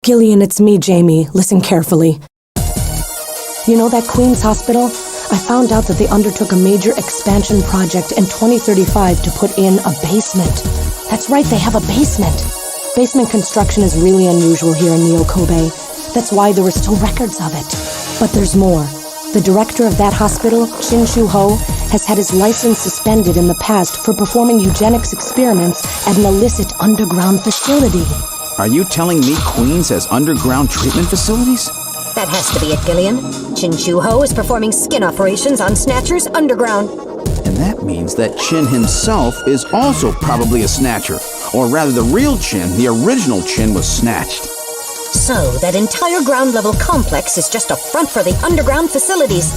Gillian, it's me, Jamie. Listen carefully. You know that Queen's Hospital? I found out that they undertook a major expansion project in 2035 to put in a basement. That's right, they have a basement. Basement construction is really unusual here in Neo Kobe. That's why there were still records of it. But there's more. The director of that hospital, Shin Shu-ho, has had his license suspended in the past for performing eugenics experiments at an illicit underground facility. Are you telling me Queens has underground treatment facilities? That has to be it, Gillian. Shin Shu-ho is performing skin operations on Snatchers underground. And that means that Chin himself is also probably a Snatcher. Or rather, the real Chin, the original Chin, was snatched. So, that entire ground-level complex is just a front for the underground facilities.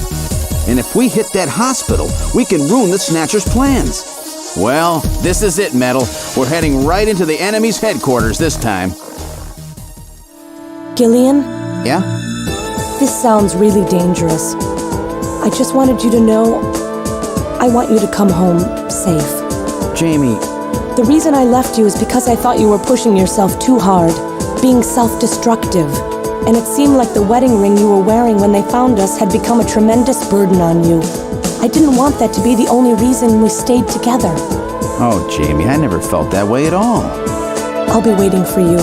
And if we hit that hospital, we can ruin the Snatcher's plans. Well, this is it, Metal. We're heading right into the enemy's headquarters this time. Gillian? Yeah? This sounds really dangerous. I just wanted you to know I want you to come home safe. Jamie. The reason I left you is because I thought you were pushing yourself too hard, being self-destructive. And it seemed like the wedding ring you were wearing when they found us had become a tremendous burden on you. I didn't want that to be the only reason we stayed together. Oh, Jamie, I never felt that way at all. I'll be waiting for you.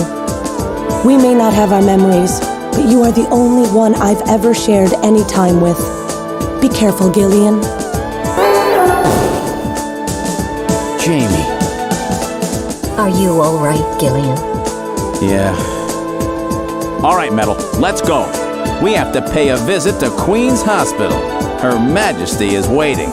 We may not have our memories, but you are the only one I've ever shared any time with. Be careful, Gillian. Jamie. Are you all right, Gillian? Yeah. All right, Metal, let's go. We have to pay a visit to Queen's Hospital. Her Majesty is waiting.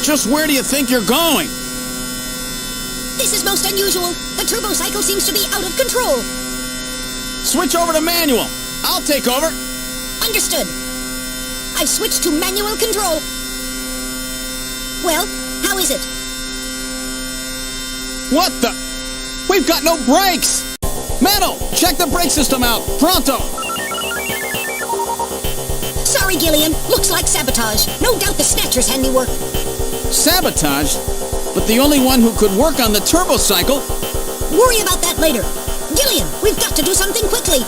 Just where do you think you're going? This is most unusual. The turbo cycle seems to be out of control. Switch over to manual. I'll take over. Understood. I've switched to manual control. Well, how is it? What the? We've got no brakes! Metal, check the brake system out. Pronto! Sorry, Gillian. Looks like sabotage. No doubt the Snatcher's handiwork. Sabotage? But the only one who could work on the turbo cycle? Worry about that later. Gillian, we've got to do something quickly.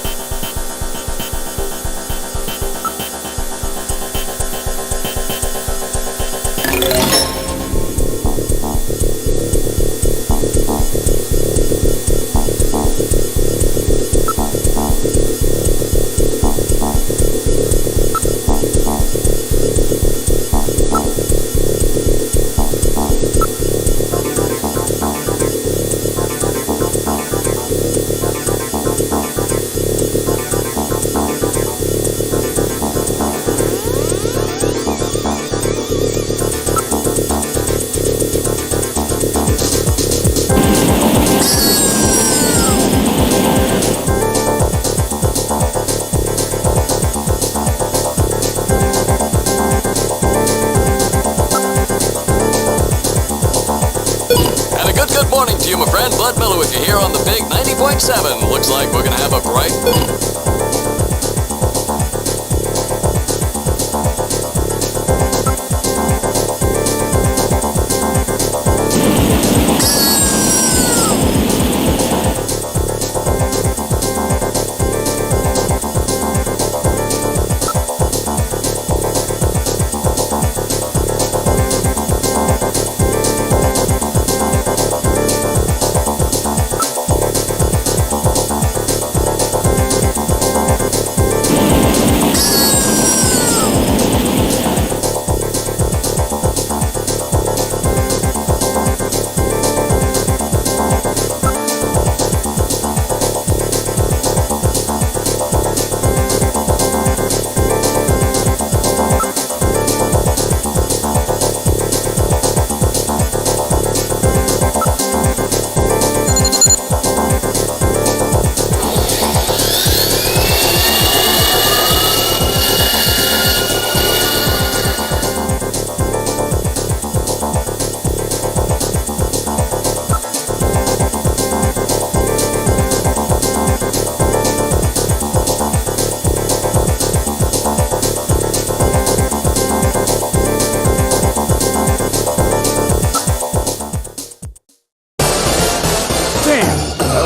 Good morning to you, my friend. Bud Miller with you here on the big 90.7. Looks like we're going to have a bright...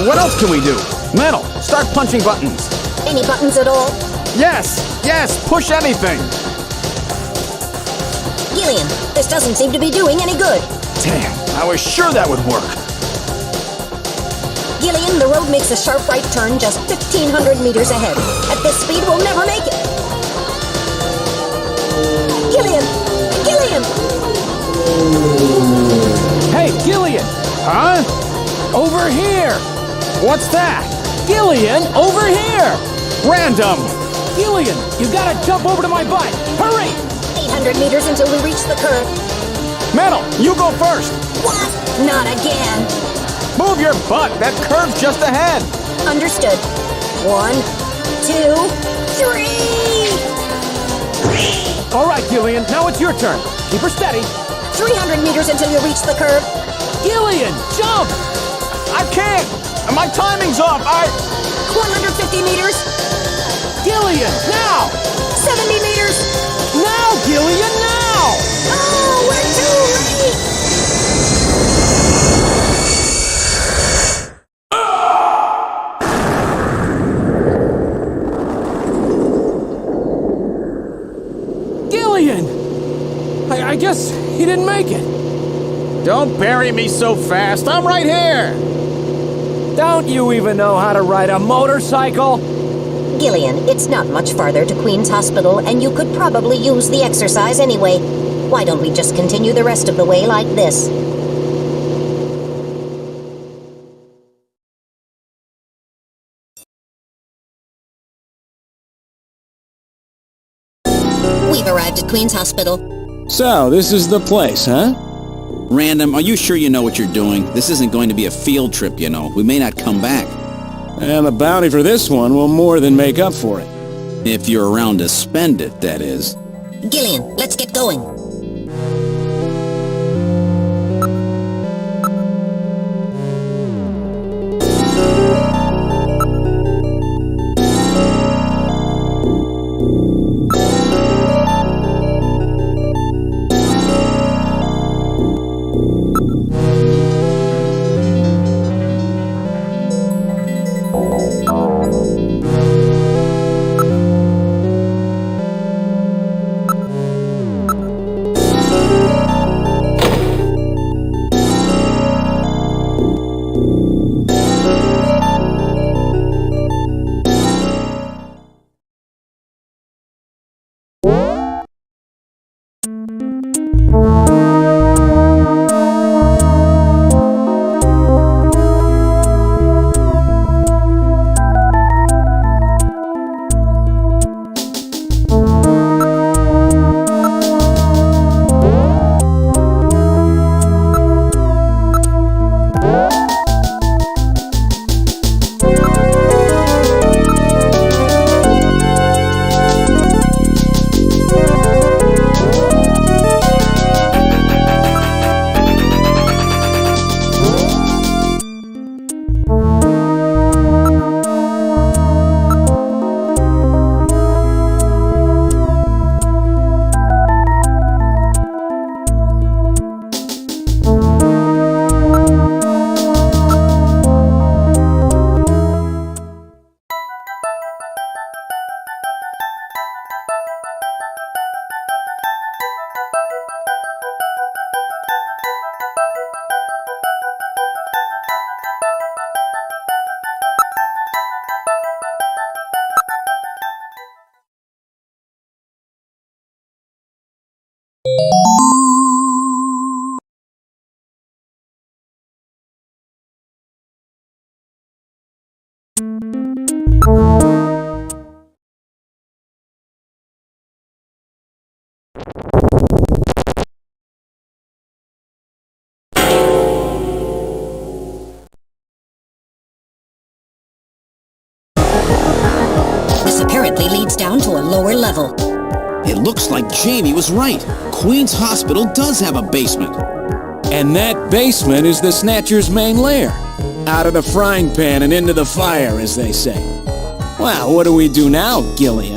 What else can we do? Metal, start punching buttons. Any buttons at all? Yes, push anything. Gillian, this doesn't seem to be doing any good. Damn, I was sure that would work. Gillian, the road makes a sharp right turn just 1,500 meters ahead. At this speed, we'll never make it. Gillian! Gillian! Hey, Gillian! Huh? Over here! What's that? Gillian, over here! Random! Gillian, you gotta jump over to my bike! Hurry! 800 meters until we reach the curve. Metal, you go first. What? Not again. Move your butt. That curve's just ahead. Understood. 1, 2, 3! All right, Gillian, now it's your turn. Keep her steady. 300 meters until you reach the curve. Gillian, jump! I can't. My timing's off. 150 meters. Gillian, now! 70 meters. Now, Gillian, now! Oh, we're too late! Gillian! I guess he didn't make it. Don't bury me so fast. I'm right here. Don't you even know how to ride a motorcycle? Gillian, it's not much farther to Queen's Hospital, and you could probably use the exercise anyway. Why don't we just continue the rest of the way like this? We've arrived at Queen's Hospital. So, this is the place, huh? Random, are you sure you know what you're doing? This isn't going to be a field trip, you know. We may not come back. And the bounty for this one will more than make up for it. If you're around to spend it, that is. Gillian, let's get going. This apparently leads down to a lower level. It looks like Jamie was right. Queen's Hospital does have a basement. And that basement is the Snatcher's main lair. Out of the frying pan and into the fire, as they say. Well, what do we do now, Gillian?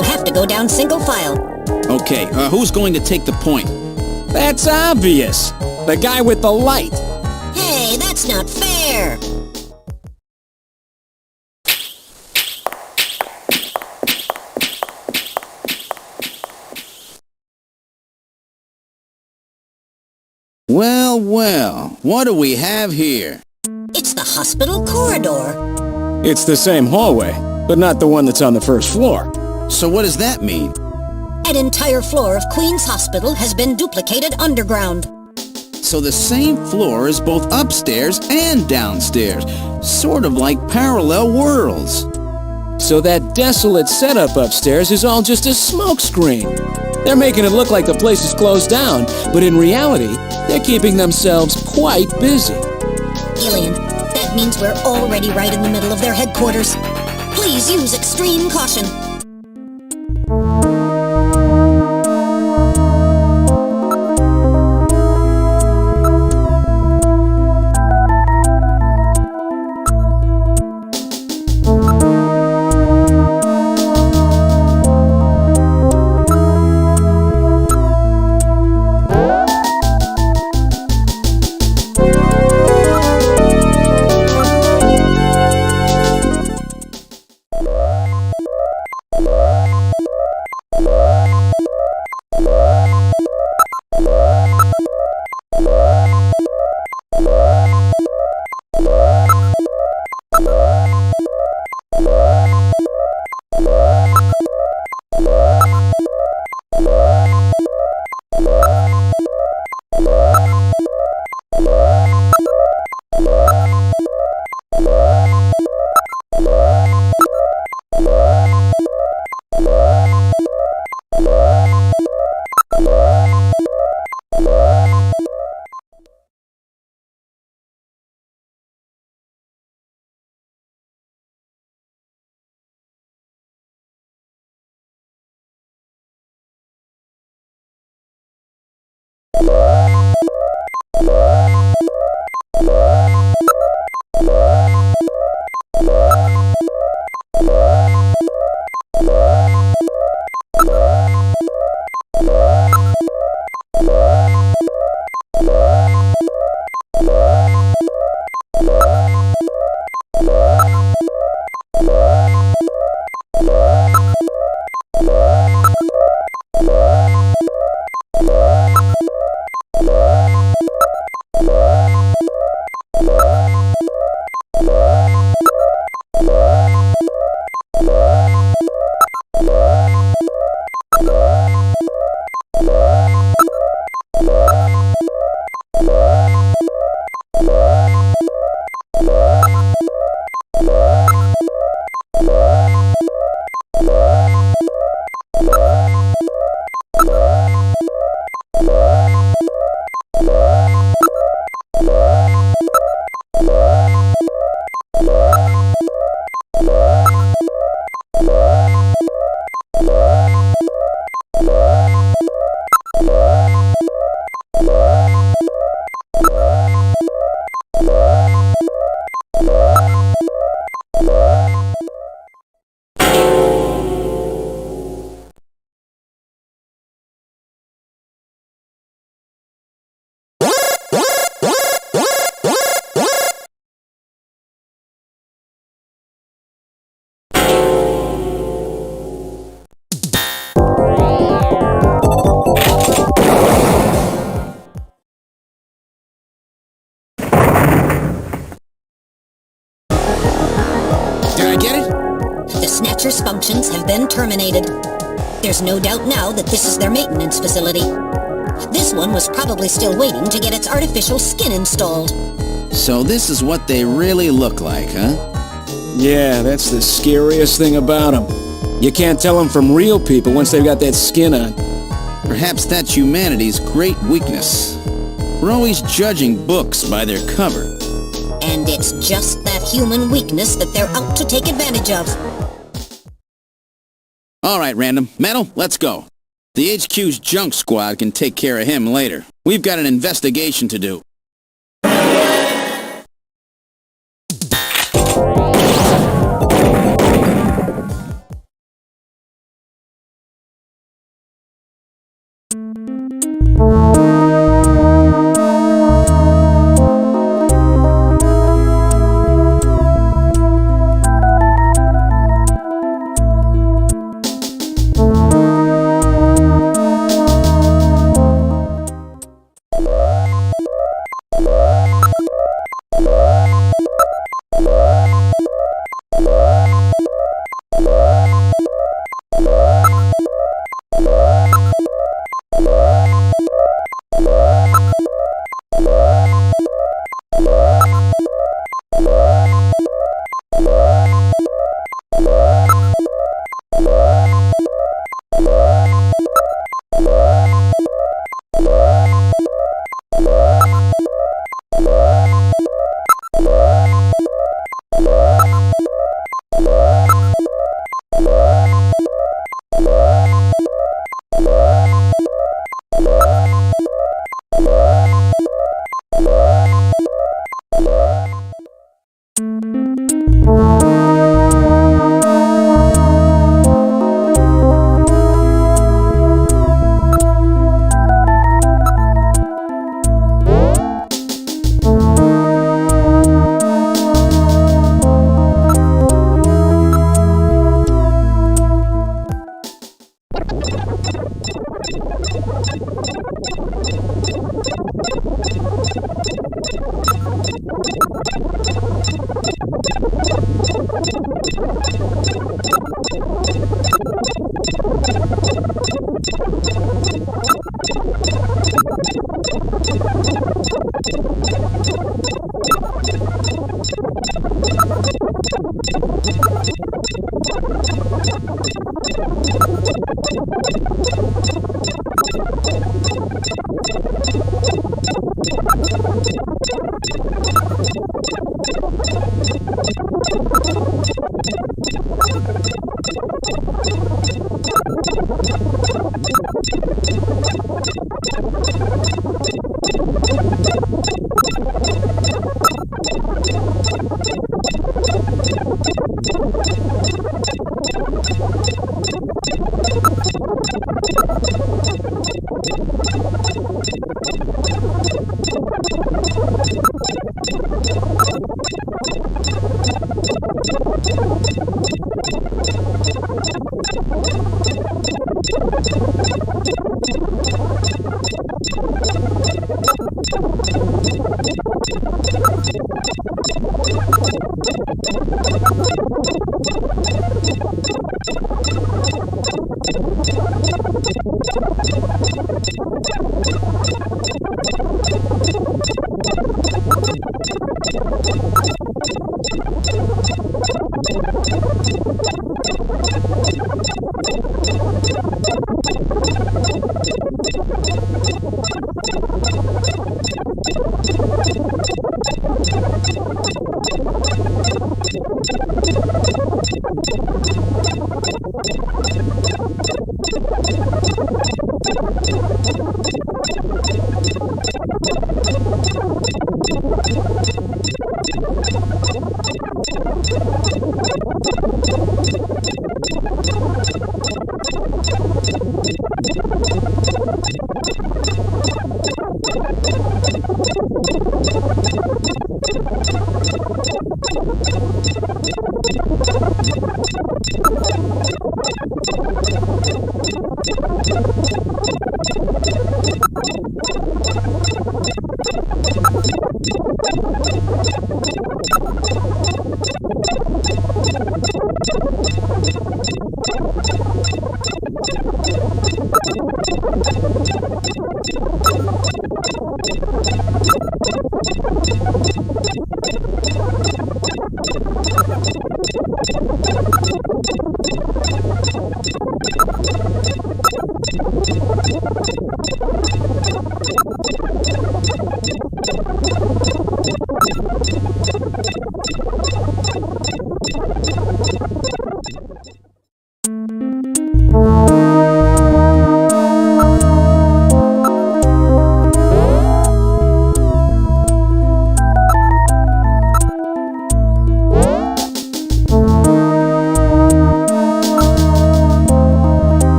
We'll have to go down single file. Okay, who's going to take the point? That's obvious. The guy with the light. Hey, that's not fair! Well, well, what do we have here? It's the hospital corridor. It's the same hallway, but not the one that's on the first floor. So what does that mean? An entire floor of Queen's Hospital has been duplicated underground. So the same floor is both upstairs and downstairs, sort of like parallel worlds. So that desolate setup upstairs is all just a smokescreen. They're making it look like the place is closed down, but in reality, they're keeping themselves quite busy. Alien, that means we're already right in the middle of their headquarters. Please use extreme caution. Snatcher's functions have been terminated. There's no doubt now that this is their maintenance facility. This one was probably still waiting to get its artificial skin installed. So this is what they really look like, huh? Yeah, that's the scariest thing about them. You can't tell them from real people once they've got that skin on. Perhaps that's humanity's great weakness. We're always judging books by their cover. And it's just that human weakness that they're out to take advantage of. All right, Random. Metal, let's go. The HQ's junk squad can take care of him later. We've got an investigation to do.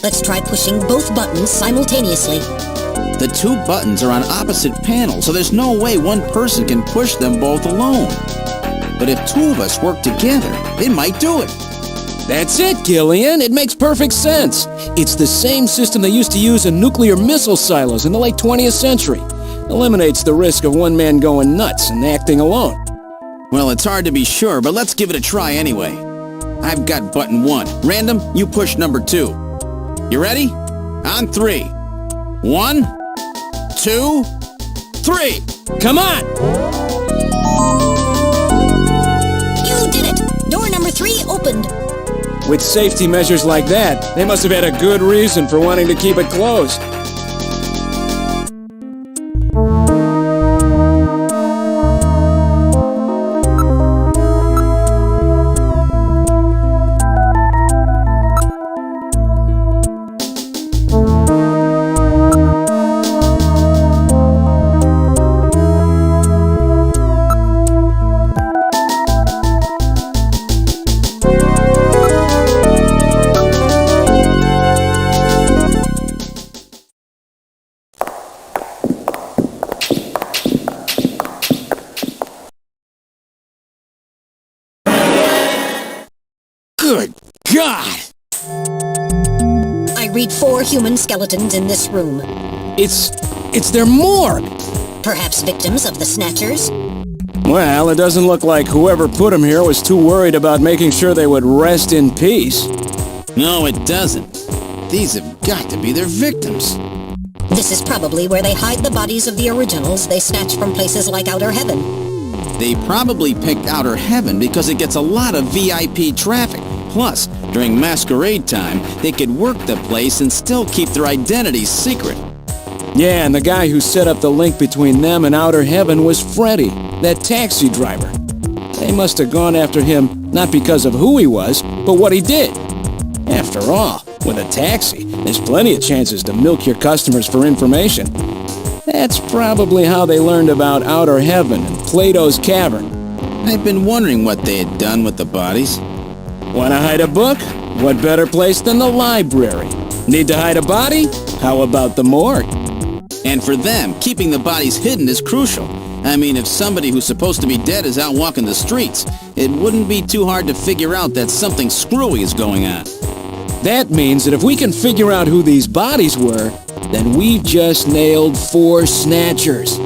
Let's try pushing both buttons simultaneously. The two buttons are on opposite panels, so there's no way one person can push them both alone. But if two of us work together, it might do it. That's it, Gillian. It makes perfect sense. It's the same system they used to use in nuclear missile silos in the late 20th century. Eliminates the risk of one man going nuts and acting alone. Well, it's hard to be sure, but let's give it a try anyway. I've got button 1. Random, you push number 2. You ready? On 3. 1, 2, 3. Come on! You did it! Door number 3 opened. With safety measures like that, they must have had a good reason for wanting to keep it closed. Good God! I read 4 human skeletons in this room. It's their morgue! Perhaps victims of the Snatchers? Well, it doesn't look like whoever put them here was too worried about making sure they would rest in peace. No, it doesn't. These have got to be their victims. This is probably where they hide the bodies of the originals they snatched from places like Outer Heaven. They probably picked Outer Heaven because it gets a lot of VIP traffic. Plus, during masquerade time, they could work the place and still keep their identities secret. Yeah, and the guy who set up the link between them and Outer Heaven was Freddy, that taxi driver. They must have gone after him not because of who he was, but what he did. After all, with a taxi, there's plenty of chances to milk your customers for information. That's probably how they learned about Outer Heaven and Plato's Cavern. I've been wondering what they had done with the bodies. Want to hide a book? What better place than the library? Need to hide a body? How about the morgue? And for them, keeping the bodies hidden is crucial. I mean, if somebody who's supposed to be dead is out walking the streets, it wouldn't be too hard to figure out that something screwy is going on. That means that if we can figure out who these bodies were, then we've just nailed 4 Snatchers.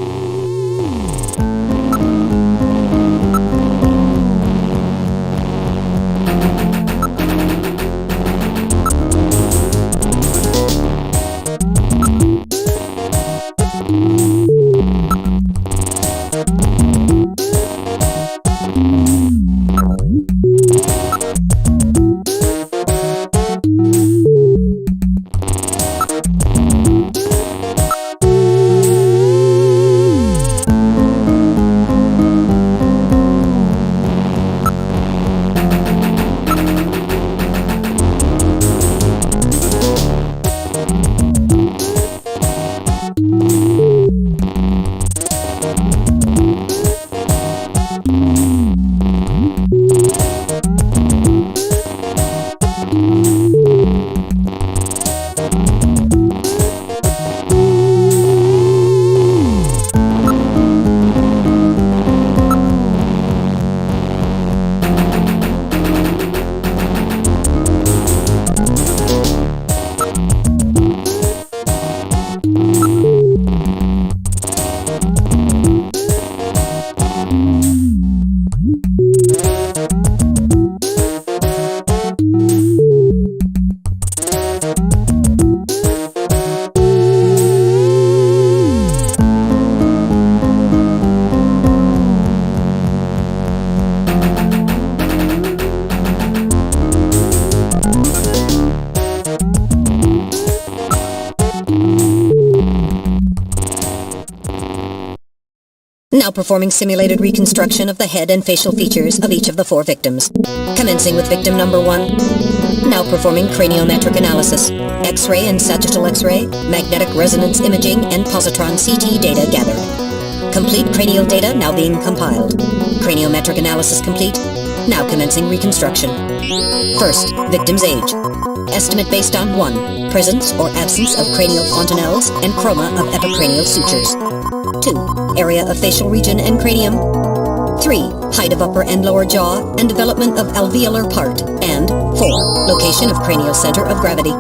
Now performing simulated reconstruction of the head and facial features of each of the 4 victims. Commencing with victim number 1. Now performing craniometric analysis. X-ray and sagittal X-ray, magnetic resonance imaging, and positron CT data gathered. Complete cranial data now being compiled. Craniometric analysis complete. Now commencing reconstruction. First, victim's age. Estimate based on 1. Presence or absence of cranial fontanelles and chroma of epicranial sutures. 2. Area of facial region and cranium. 3. Height of upper and lower jaw and development of alveolar part. And 4. Location of cranial center of gravity.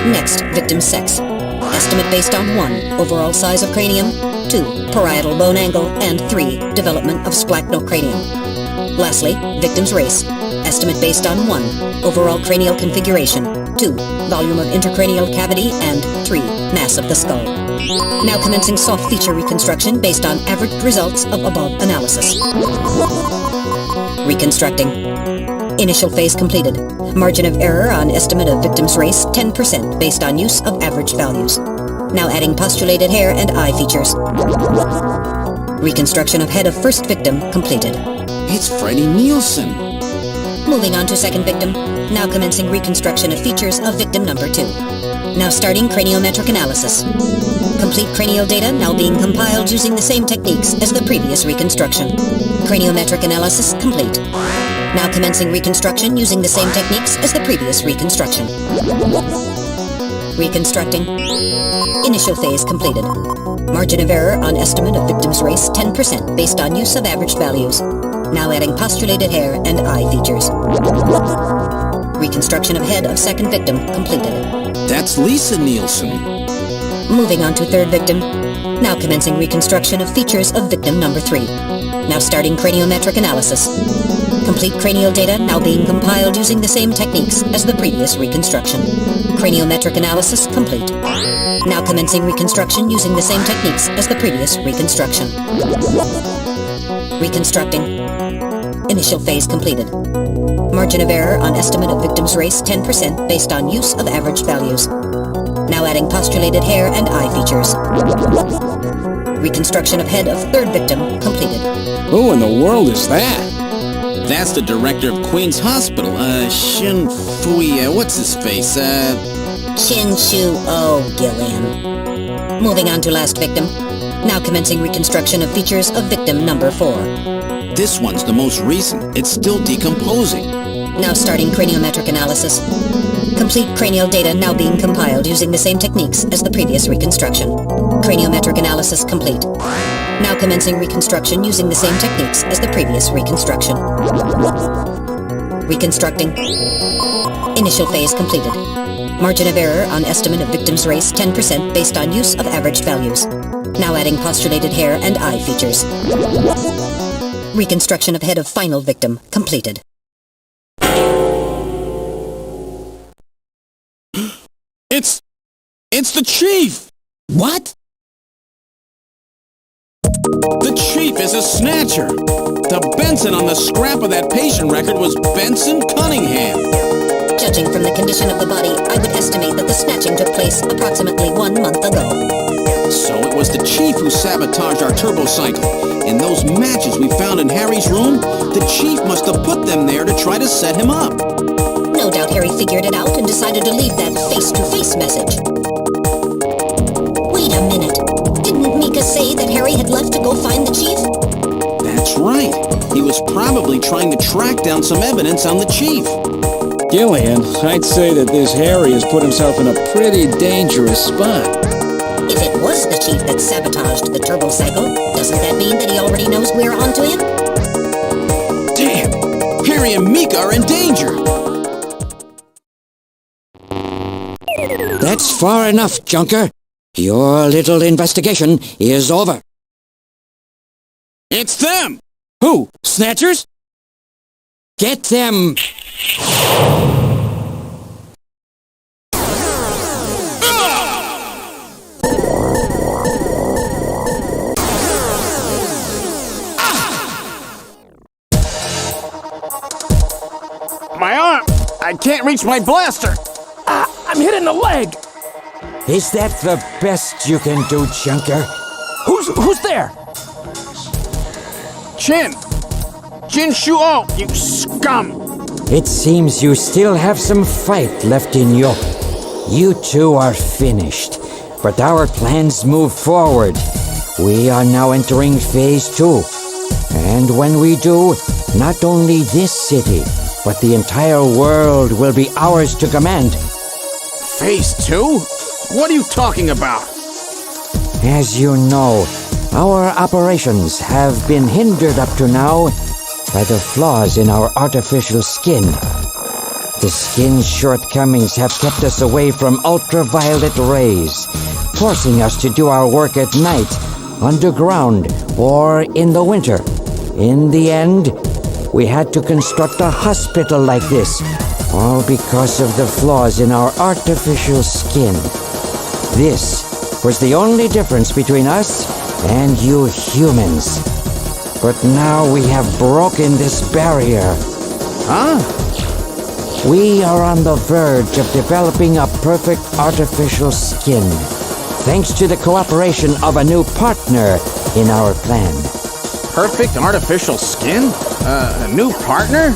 Next, victim's sex. Estimate based on 1. Overall size of cranium. 2. Parietal bone angle. And 3. Development of splachocranium. Lastly, victim's race. Estimate based on 1. Overall cranial configuration. 2. Volume of intracranial cavity. And 3. Mass of the skull. Now commencing soft feature reconstruction based on average results of above analysis. Reconstructing. Initial phase completed. Margin of error on estimate of victim's race 10% based on use of average values. Now adding postulated hair and eye features. Reconstruction of head of first victim completed. It's Freddie Nielsen. Moving on to second victim. Now commencing reconstruction of features of victim number 2. Now starting craniometric analysis. Complete cranial data now being compiled using the same techniques as the previous reconstruction. Craniometric analysis complete. Now commencing reconstruction using the same techniques as the previous reconstruction. Reconstructing. Initial phase completed. Margin of error on estimate of victim's race 10% based on use of average values. Now adding postulated hair and eye features. Reconstruction of head of second victim completed. That's Lisa Nielsen. Moving on to third victim. Now commencing reconstruction of features of victim number 3. Now starting craniometric analysis. Complete cranial data now being compiled using the same techniques as the previous reconstruction. Craniometric analysis complete. Now commencing reconstruction using the same techniques as the previous reconstruction. Reconstructing. Initial phase completed. Margin of error on estimate of victim's race 10% based on use of average values. Now adding postulated hair and eye features. Reconstruction of head of third victim completed. Who in the world is that? That's the director of Queen's Hospital, Shin Fui, what's his face, Chin Chu O Gillian. Moving on to last victim. Now commencing reconstruction of features of victim number 4. This one's the most recent. It's still decomposing. Now starting craniometric analysis. Complete cranial data now being compiled using the same techniques as the previous reconstruction. Craniometric analysis complete. Now commencing reconstruction using the same techniques as the previous reconstruction. Reconstructing. Initial phase completed. Margin of error on estimate of victim's race 10% based on use of averaged values. Now adding postulated hair and eye features. Reconstruction of head of final victim completed. It's the Chief! What? The Chief is a Snatcher! The Benson on the scrap of that patient record was Benson Cunningham! Judging from the condition of the body, I would estimate that the snatching took place approximately 1 month ago. So it was the Chief who sabotaged our turbocycle. And those matches we found in Harry's room, the Chief must have put them there to try to set him up. No doubt Harry figured it out and decided to leave that face-to-face message. Wait a minute. Didn't Mika say that Harry had left to go find the Chief? That's right. He was probably trying to track down some evidence on the Chief. Gillian, I'd say that this Harry has put himself in a pretty dangerous spot. If it was the Chief that sabotaged the turbocycle, doesn't that mean that he already knows we're onto him? Damn! Harry and Mika are in danger! That's far enough, Junker. Your little investigation is over. It's them! Who? Snatchers? Get them! My arm! I can't reach my blaster! I'm hit in the leg! Is that the best you can do, Junker? Who's there? Jin Shuo, you scum! It seems you still have some fight left in you. You two are finished, but our plans move forward. We are now entering Phase 2. And when we do, not only this city, but the entire world will be ours to command. Phase 2? What are you talking about? As you know, our operations have been hindered up to now by the flaws in our artificial skin. The skin's shortcomings have kept us away from ultraviolet rays, forcing us to do our work at night, underground, or in the winter. In the end, we had to construct a hospital like this, all because of the flaws in our artificial skin. This was the only difference between us and you humans. But now we have broken this barrier. Huh? We are on the verge of developing a perfect artificial skin, thanks to the cooperation of a new partner in our plan. Perfect artificial skin? A new partner?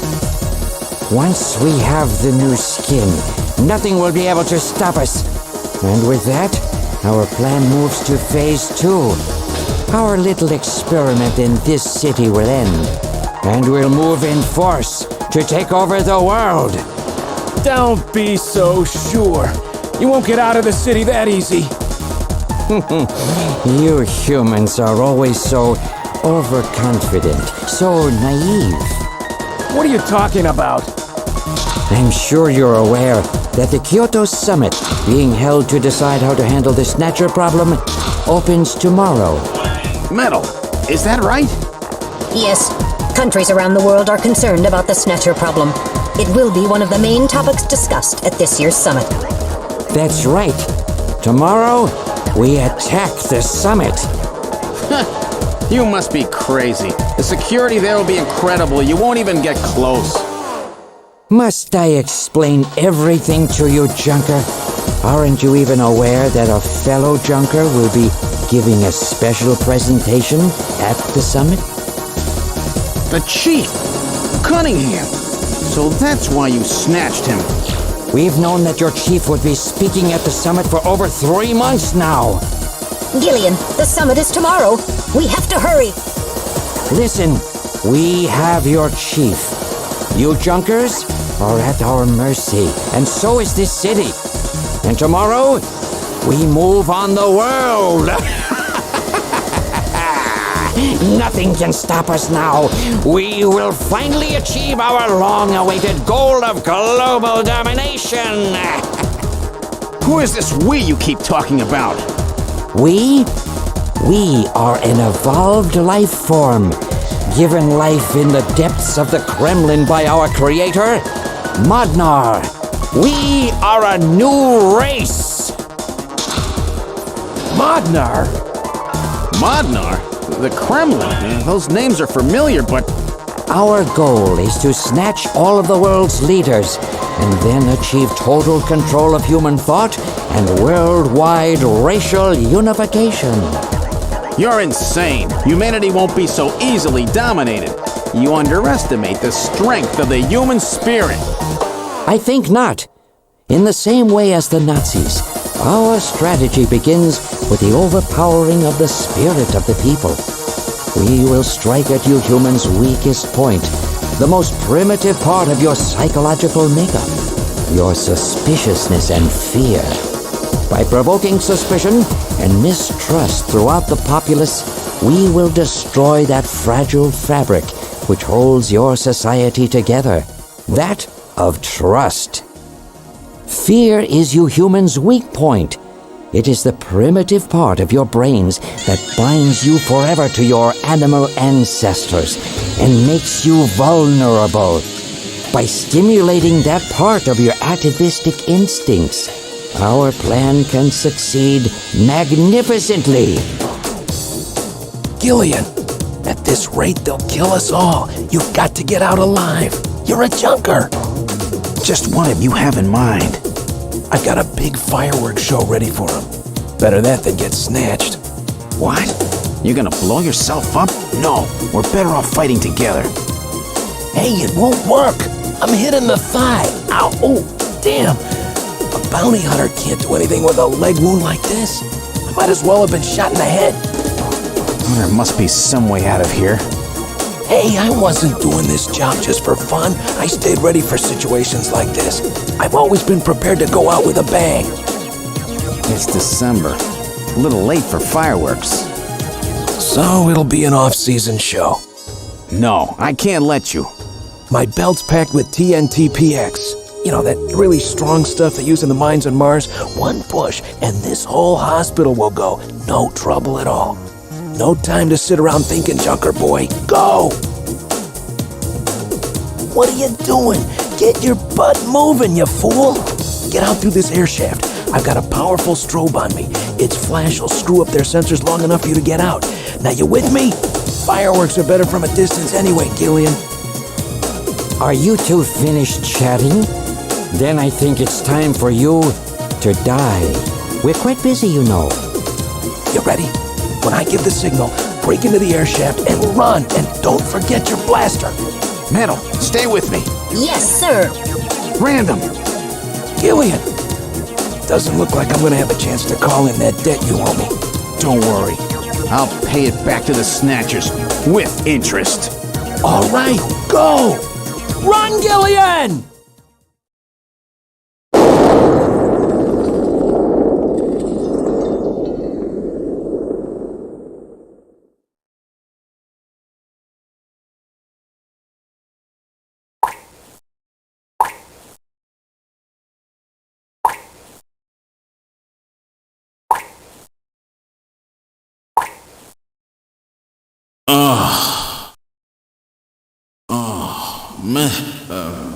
Once we have the new skin, nothing will be able to stop us. And with that, our plan moves to Phase 2. Our little experiment in this city will end, and we'll move in force to take over the world. Don't be so sure. You won't get out of the city that easy. You humans are always so overconfident, so naive. What are you talking about? I'm sure you're aware that the Kyoto Summit, being held to decide how to handle the Snatcher problem, opens tomorrow. Metal, is that right? Yes. Countries around the world are concerned about the Snatcher problem. It will be one of the main topics discussed at this year's summit. That's right. Tomorrow, we attack the summit. You must be crazy. The security there will be incredible. You won't even get close. Must I explain everything to you, Junker? Aren't you even aware that a fellow Junker will be giving a special presentation at the summit? The Chief! Cunningham! So that's why you snatched him. We've known that your chief would be speaking at the summit for over 3 months now. Gillian, the summit is tomorrow. We have to hurry. Listen, we have your chief. You Junkers, are at our mercy, and so is this city. And tomorrow, we move on the world. Nothing can stop us now. We will finally achieve our long-awaited goal of global domination. Who is this we you keep talking about? We are an evolved life form, given life in the depths of the Kremlin by our creator, Modnar. We are a new race. Modnar? Modnar? The Kremlin? Those names are familiar, but... Our goal is to snatch all of the world's leaders and then achieve total control of human thought and worldwide racial unification. You're insane. Humanity won't be so easily dominated. You underestimate the strength of the human spirit. I think not. In the same way as the Nazis, our strategy begins with the overpowering of the spirit of the people. We will strike at you humans' weakest point, the most primitive part of your psychological makeup, your suspiciousness and fear. By provoking suspicion and mistrust throughout the populace, we will destroy that fragile fabric which holds your society together, that of trust. Fear is you humans' weak point. It is the primitive part of your brains that binds you forever to your animal ancestors and makes you vulnerable. By stimulating that part of your atavistic instincts, our plan can succeed magnificently. Gillian, at this rate they'll kill us all. You've got to get out alive. You're a junker. Just what have you have in mind? I've got a big fireworks show ready for him. Better that than get snatched. What? You're gonna blow yourself up? No, we're better off fighting together. Hey, it won't work. I'm hit in the thigh. Ow, oh, damn. A bounty hunter can't do anything with a leg wound like this. I might as well have been shot in the head. Well, there must be some way out of here. Hey, I wasn't doing this job just for fun. I stayed ready for situations like this. I've always been prepared to go out with a bang. It's December. A little late for fireworks. So it'll be an off-season show. No, I can't let you. My belt's packed with TNT-PX. You know, that really strong stuff they use in the mines on Mars. One push, and this whole hospital will go. No trouble at all. No time to sit around thinking, Junker boy. Go! What are you doing? Get your butt moving, you fool! Get out through this air shaft. I've got a powerful strobe on me. Its flash will screw up their sensors long enough for you to get out. Now you with me? Fireworks are better from a distance anyway, Gillian. Are you two finished chatting? Then I think it's time for you to die. We're quite busy, you know. You ready? When I give the signal, break into the air shaft and run, and don't forget your blaster. Metal, stay with me. Yes, sir. Random. Gillian. Doesn't look like I'm gonna have a chance to call in that debt you owe me. Don't worry. I'll pay it back to the Snatchers with interest. All right, go! Run, Gillian!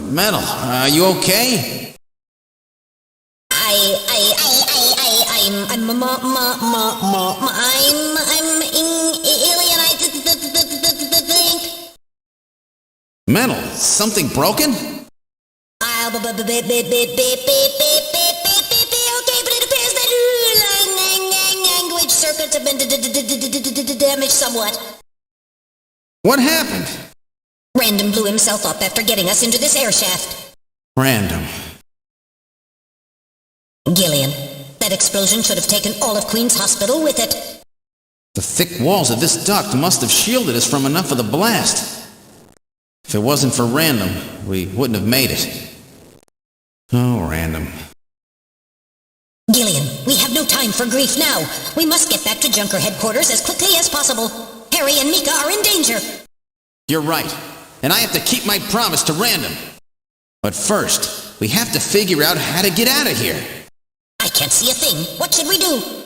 Metal, are you okay? I'm alien. I think. Metal, something broken? Okay, but it appears that language circuits have been damaged somewhat. What happened? Random blew himself up after getting us into this air shaft. Random. Gillian, that explosion should have taken all of Queen's Hospital with it. The thick walls of this duct must have shielded us from enough of the blast. If it wasn't for Random, we wouldn't have made it. Oh, Random. Gillian, we have no time for grief now. We must get back to Junker headquarters as quickly as possible. Harry and Mika are in danger. You're right. And I have to keep my promise to Random. But first, we have to figure out how to get out of here. I can't see a thing. What should we do?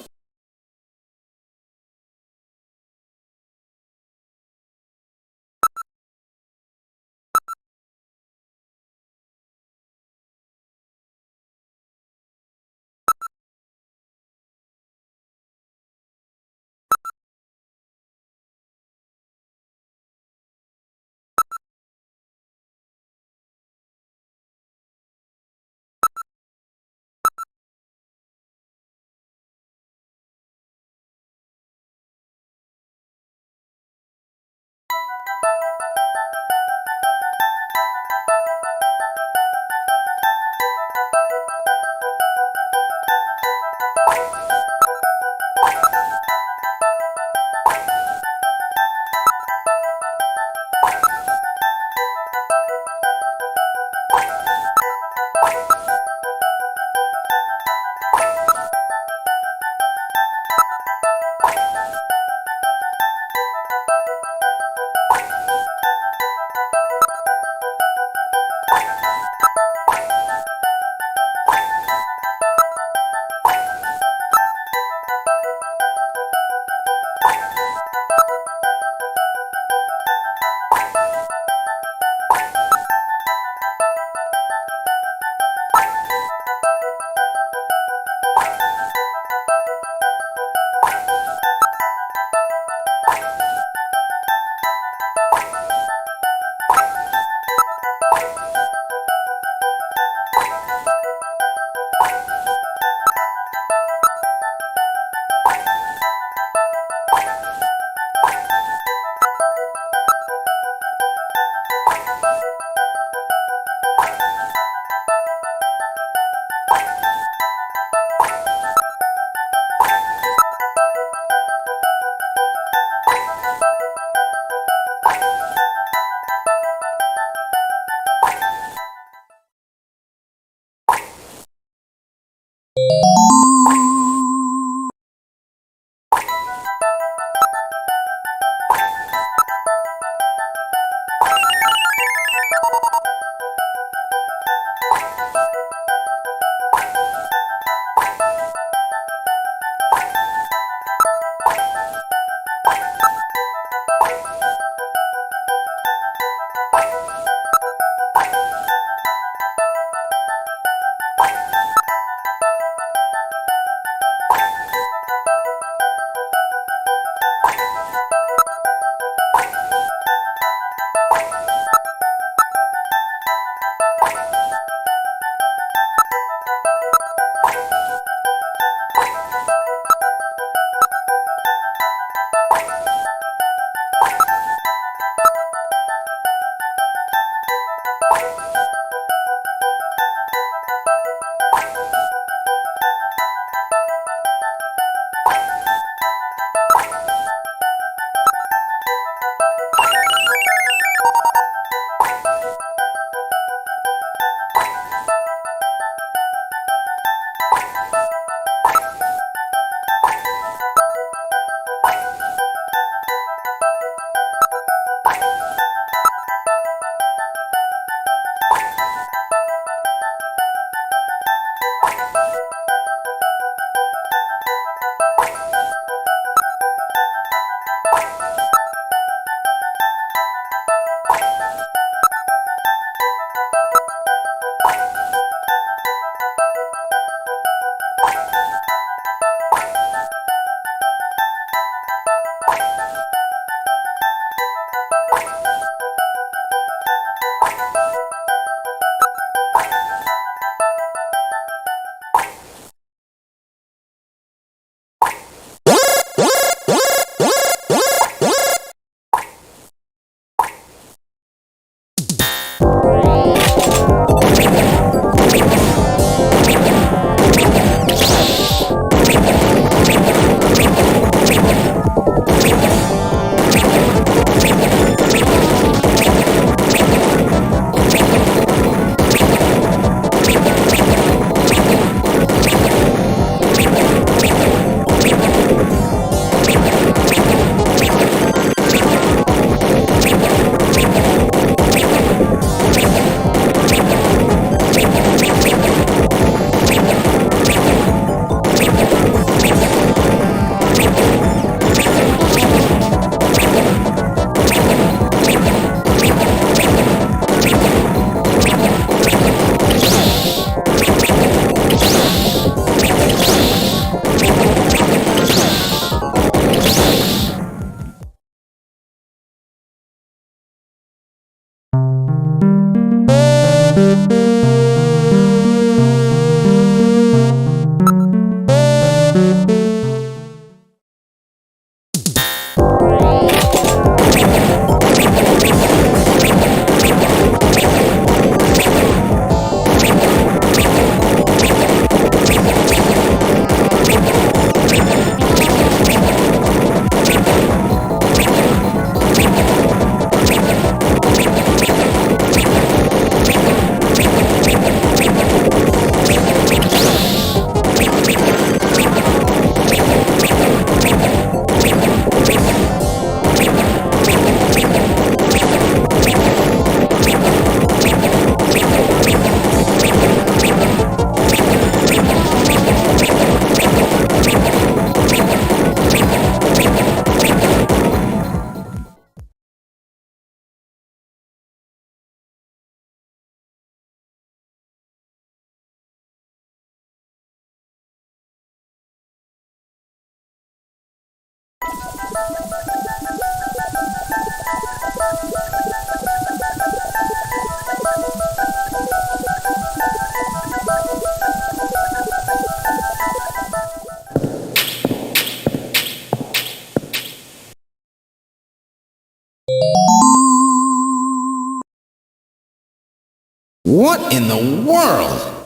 What in the world?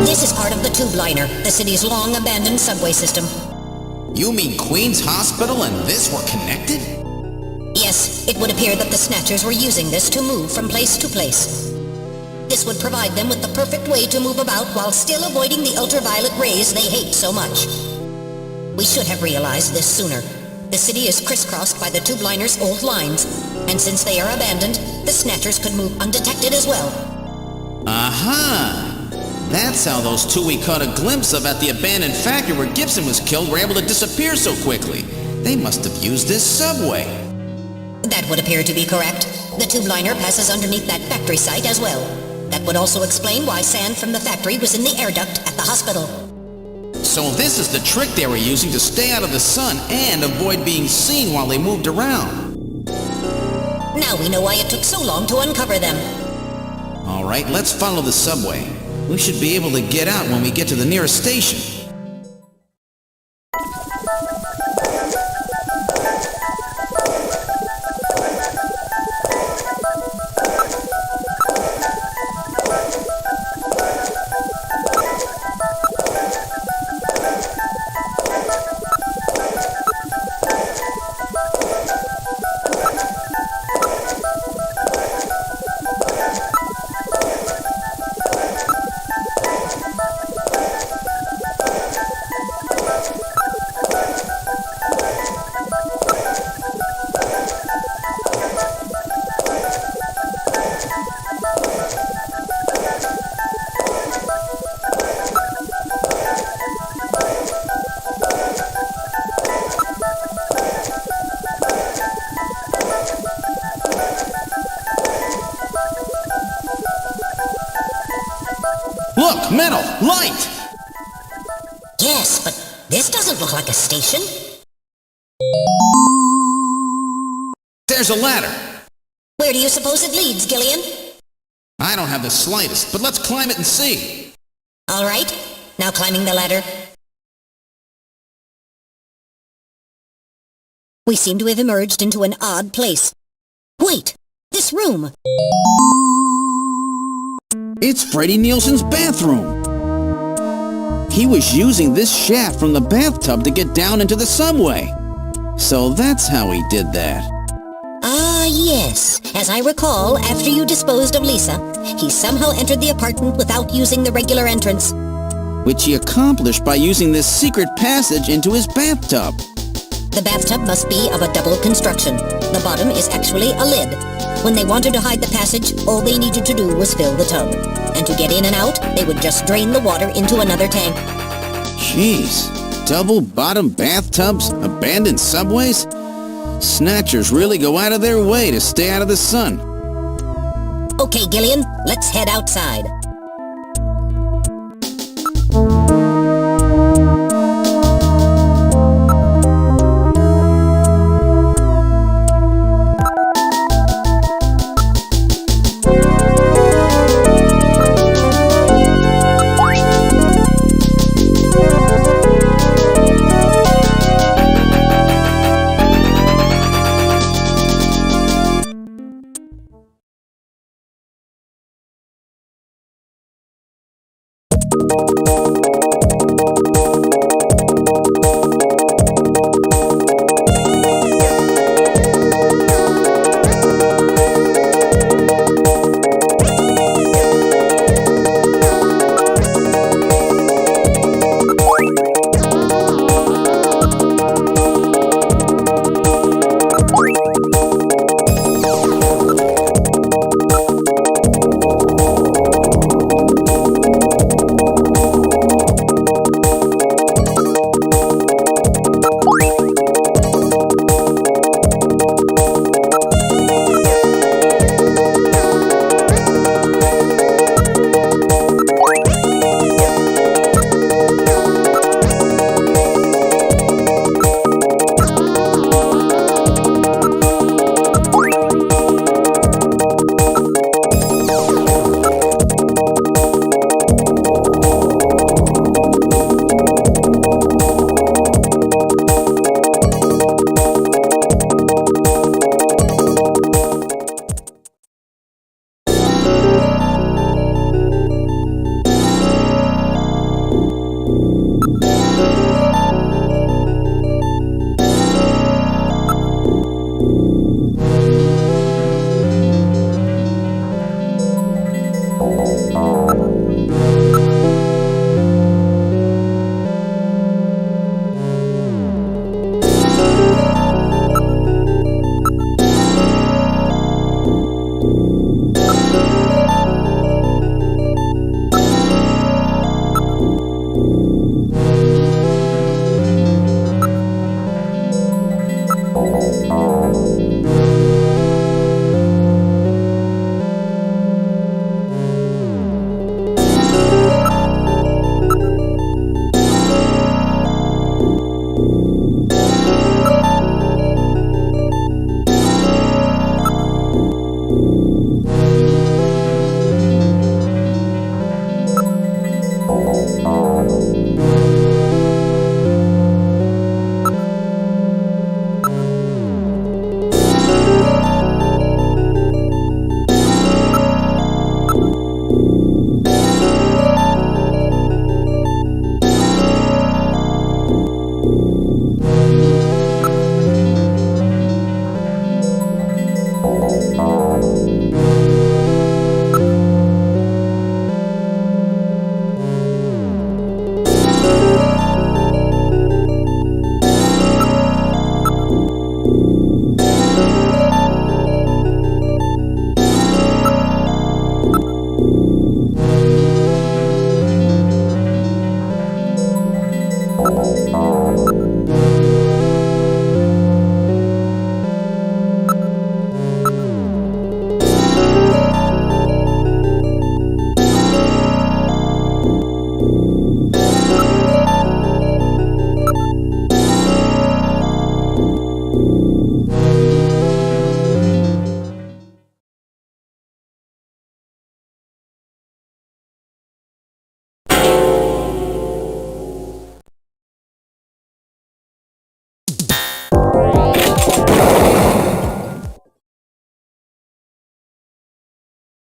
This is part of the tube liner, the city's long-abandoned subway system. You mean Queen's Hospital and this were connected? Yes, it would appear that the Snatchers were using this to move from place to place. This would provide them with the perfect way to move about while still avoiding the ultraviolet rays they hate so much. We should have realized this sooner. The city is crisscrossed by the tube liner's old lines, and since they are abandoned, the Snatchers could move undetected as well. Aha! That's how those two we caught a glimpse of at the abandoned factory where Gibson was killed were able to disappear so quickly. They must have used this subway. That would appear to be correct. The tube liner passes underneath that factory site as well. That would also explain why sand from the factory was in the air duct at the hospital. So this is the trick they were using to stay out of the sun and avoid being seen while they moved around. Now we know why it took so long to uncover them. All right, let's follow the subway. We should be able to get out when we get to the nearest station. Look, metal, light! Yes, but this doesn't look like a station. There's a ladder. Where do you suppose it leads, Gillian? I don't have the slightest, but let's climb it and see. All right, now climbing the ladder. We seem to have emerged into an odd place. Wait, this room! It's Freddie Nielsen's bathroom. He was using this shaft from the bathtub to get down into the subway. So that's how he did that. Ah, yes. As I recall, after you disposed of Lisa, he somehow entered the apartment without using the regular entrance. Which he accomplished by using this secret passage into his bathtub. The bathtub must be of a double construction. The bottom is actually a lid. When they wanted to hide the passage, all they needed to do was fill the tub. And to get in and out, they would just drain the water into another tank. Jeez, double-bottom bathtubs, abandoned subways? Snatchers really go out of their way to stay out of the sun. Okay, Gillian, let's head outside.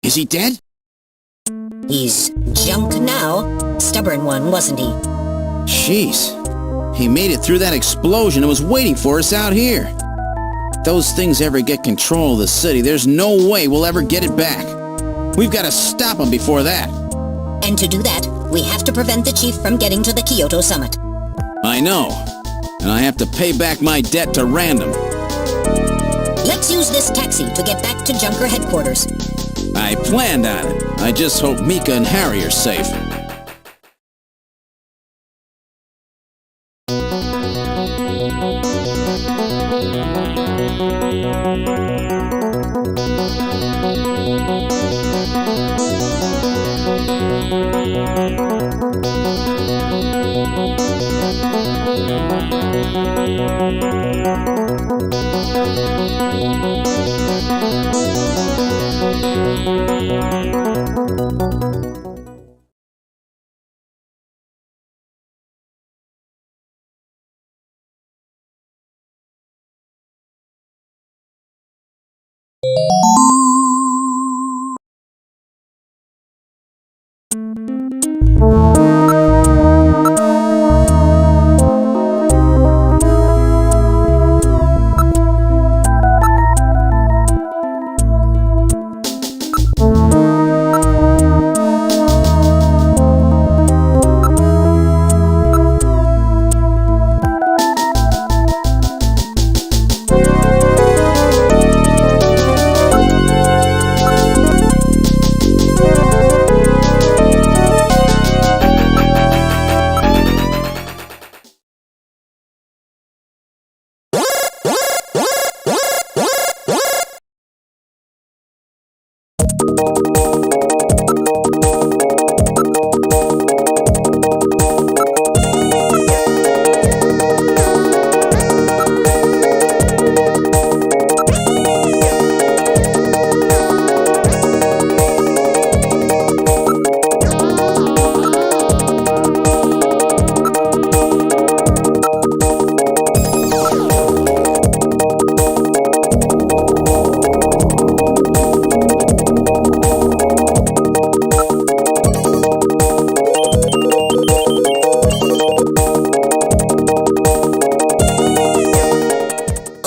Is he dead? He's junk now. Stubborn one, wasn't he? Jeez. He made it through that explosion and was waiting for us out here. If those things ever get control of the city, there's no way we'll ever get it back. We've got to stop them before that. And to do that, we have to prevent the chief from getting to the Kyoto summit. I know. And I have to pay back my debt to Random. Let's use this taxi to get back to Junker headquarters. I planned on it. I just hope Mika and Harry are safe.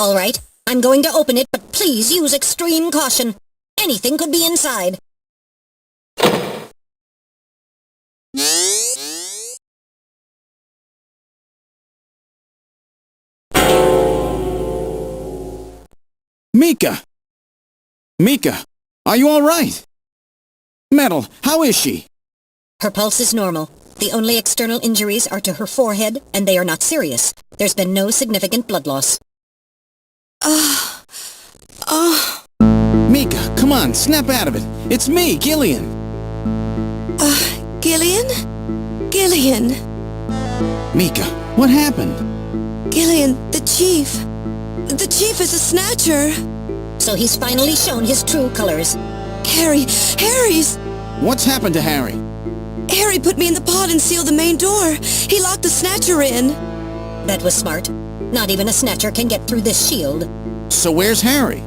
All right, I'm going to open it, but please use extreme caution. Anything could be inside. Mika! Mika, are you all right? Metal, how is she? Her pulse is normal. The only external injuries are to her forehead, and they are not serious. There's been no significant blood loss. Mika, come on, snap out of it. It's me, Gillian. Gillian? Gillian. Mika, what happened? Gillian, the chief. The chief is a Snatcher. So he's finally shown his true colors. Harry's... What's happened to Harry? Harry put me in the pod and sealed the main door. He locked the Snatcher in. That was smart. Not even a Snatcher can get through this shield. So where's Harry?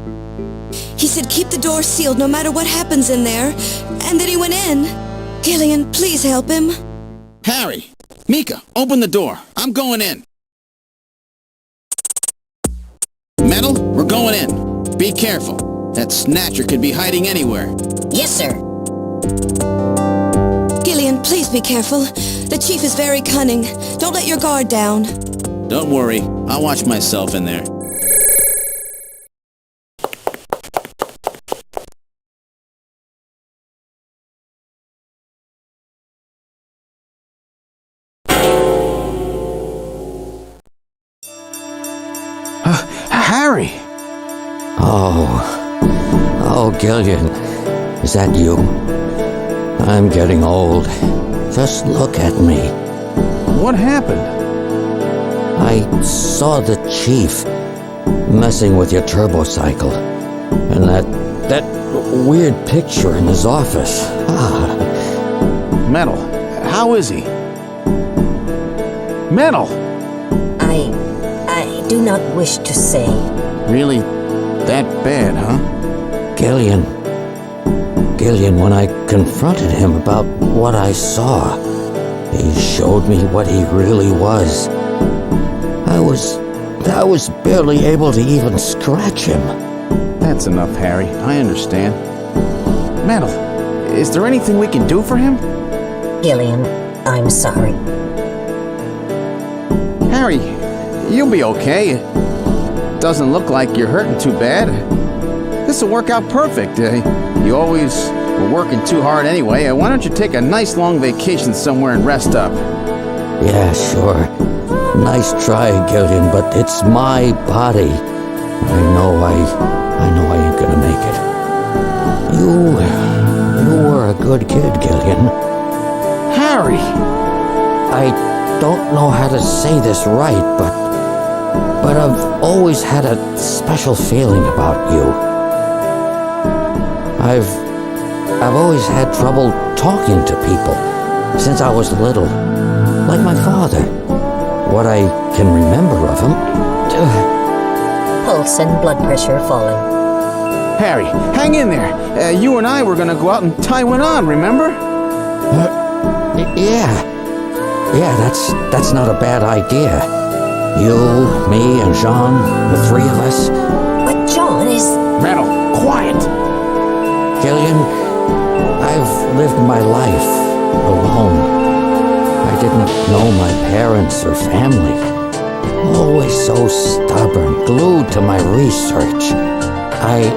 He said keep the door sealed no matter what happens in there. And then he went in. Gillian, please help him. Harry! Mika, open the door. I'm going in. Metal, we're going in. Be careful. That Snatcher could be hiding anywhere. Yes, sir. Gillian, please be careful. The chief is very cunning. Don't let your guard down. Don't worry. I'll watch myself in there. Harry! Oh, Gillian, is that you? I'm getting old. Just look at me. What happened? I saw the chief messing with your turbocycle, and that weird picture in his office. Metal, how is he? Metal! I do not wish to say. Really that bad, huh? Gillian, when I confronted him about what I saw, he showed me what he really was. I was barely able to even scratch him. That's enough, Harry. I understand. Metal, is there anything we can do for him? Gillian, I'm sorry. Harry, you'll be okay. Doesn't look like you're hurting too bad. This'll work out perfect. You always were working too hard anyway. Why don't you take a nice long vacation somewhere and rest up? Yeah, sure. Nice try, Gillian, but it's my body. I know I ain't gonna make it. You were a good kid, Gillian. Harry! I don't know how to say this right, but I've always had a special feeling about you. I've always had trouble talking to people since I was little, like my father. What I can remember of him. Pulse and blood pressure falling. Harry, hang in there. You and I were gonna go out and tie one on, remember? Yeah, that's not a bad idea. You, me, and Jean, the three of us. But John is... Metal, quiet! Gillian, I've lived my life alone. I didn't know my parents or family. Always so stubborn, glued to my research. I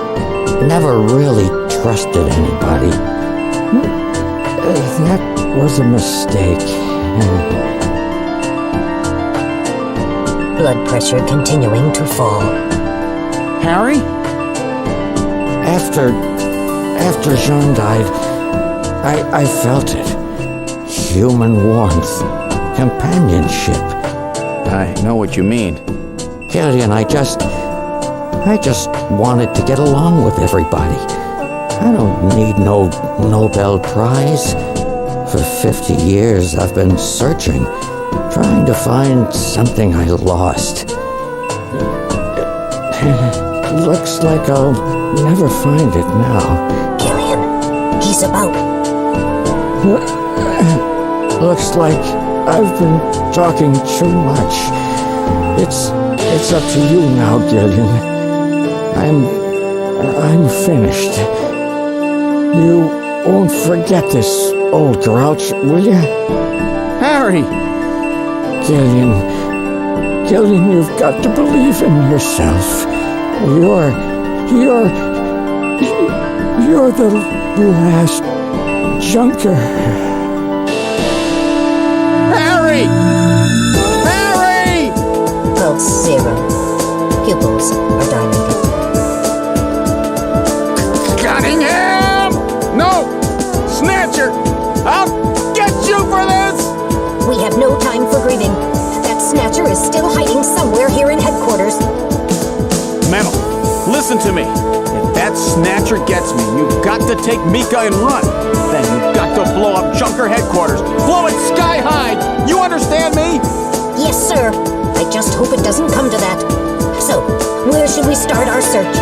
never really trusted anybody. That was a mistake. Blood pressure continuing to fall. Harry? After Jean died, I felt it. Human warmth, companionship. I know what you mean. Gillian, I just wanted to get along with everybody. I don't need no Nobel Prize. For 50 years, I've been searching, trying to find something I lost. Looks like I'll never find it now. Gillian, he's about... Looks like I've been talking too much. It's up to you now, Gillian. I'm finished. You won't forget this, old grouch, will you? Harry! Gillian, you've got to believe in yourself. You're the last junker. Harry! Harry! Pulse 0. Pupils are dilated. Cunningham! No! Snatcher! I'll get you for this! We have no time for grieving. That Snatcher is still hiding somewhere here in headquarters. Metal, listen to me. If that Snatcher gets me, you've got to take Mika and run. Then you've got to blow up Junker headquarters. Blow it sky high! You understand me? Yes, sir. I just hope it doesn't come to that. So, where should we start our search?